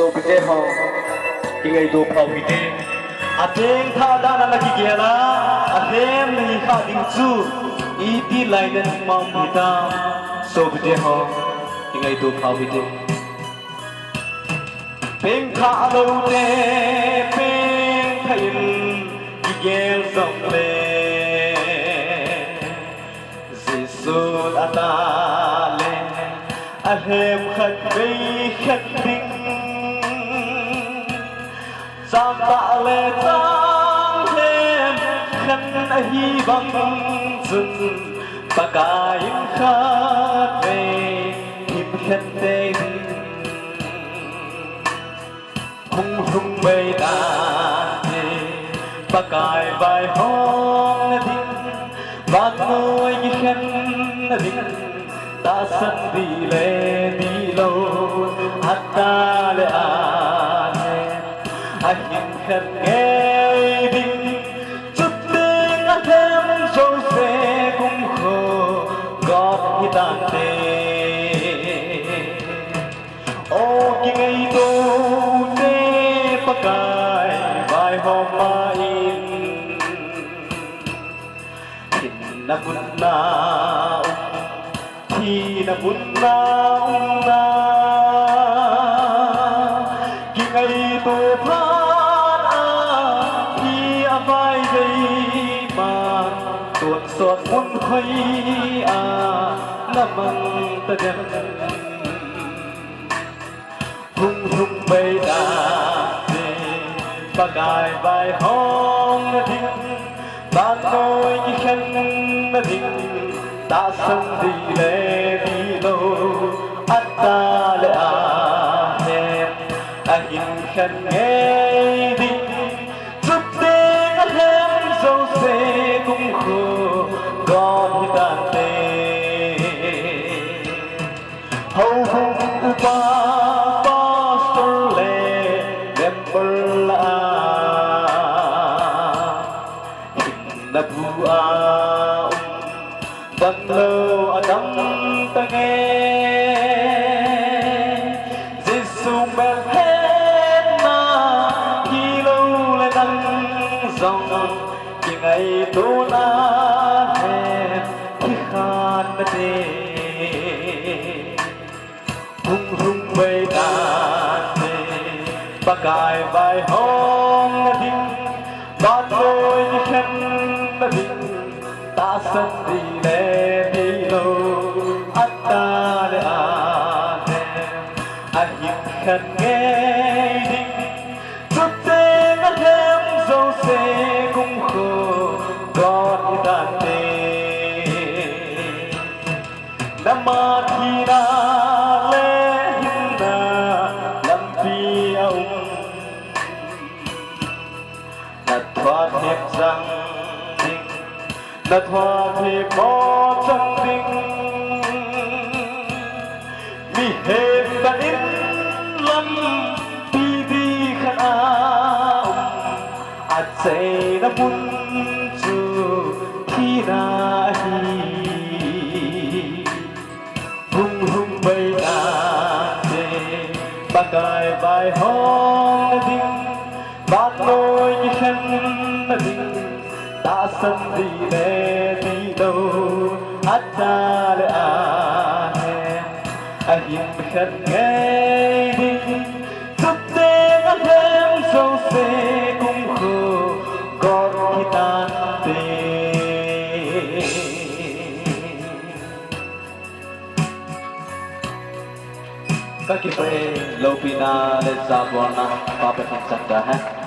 so bị thế họ cái ngày đồ phao bị thế tiếng tha đã là cái kia là tiếng này khá đình chu ý đi lại đến mong bị ta so bị thế họ cái ngày đồ phao bị thế bên khá lâu thế bên thấy cái ghé rộng lên Giêsu đã ta lên hem khát vây khát đinh Giang tạ lệ tăng thêm khăn hy vọng dừng và cả những khát về hiệp khát tê hung hung bầy ta và cài vài hôm thinh và ngồi như khăn thinh ta sân đi lệ đi lâu hát ta lệ anh khăn nghe đinh chút tiếng hát thêm dấu xe cũng khổ gót như tàn tê ô kia ngày tôi tê và cài vài hôm mà in thì na bút na thì na bút na kia ngày tôi phát thì vai dây mà tuột sọt muốn khuấy măng ta đẹp hung hung bay đà và cài vài hôm thinh ta ngồi như khăn thinh ta sân đi lệ đi lâu ắt ta lệ hẹn hình khăn nghe đi chút tiếng ắt hem dâu xê cũng khổ còn như tàn tê hầu hùng upa pastor le memberla hinna bua dan lo adam tange Giêsu mel na khi lâu lại đăng dòng khi ngày tô na hẹn khi khan tê hung hung bay đàn và cài vài hôm thinh và ngồi như khăn thinh ta sân đi lệ đi lâu ắt ta lệ hiệp khăn nghe đinh chút tên ắt hem dâu xê cũng khổ còn như tàn tê nam ma thi na lệ hin na làm phi ông đặt thoa thiệp rằng đinh đặt thoa thiệp có chân đinh mi hềm đã in lâm đi đi khăn áo sẽ đã muốn chu thi na hi hung hung bay đàn và cài vài hôm đinh và ngồi như khăn đinh ta sân đi lệ đi đâu hát ta lệ hẹn hiệp khăn nghe đinh chút tiếng hát thêm dâu xê cũng khổ còn khi tan tê các kipai lâu pina lên ra buona papatin sanda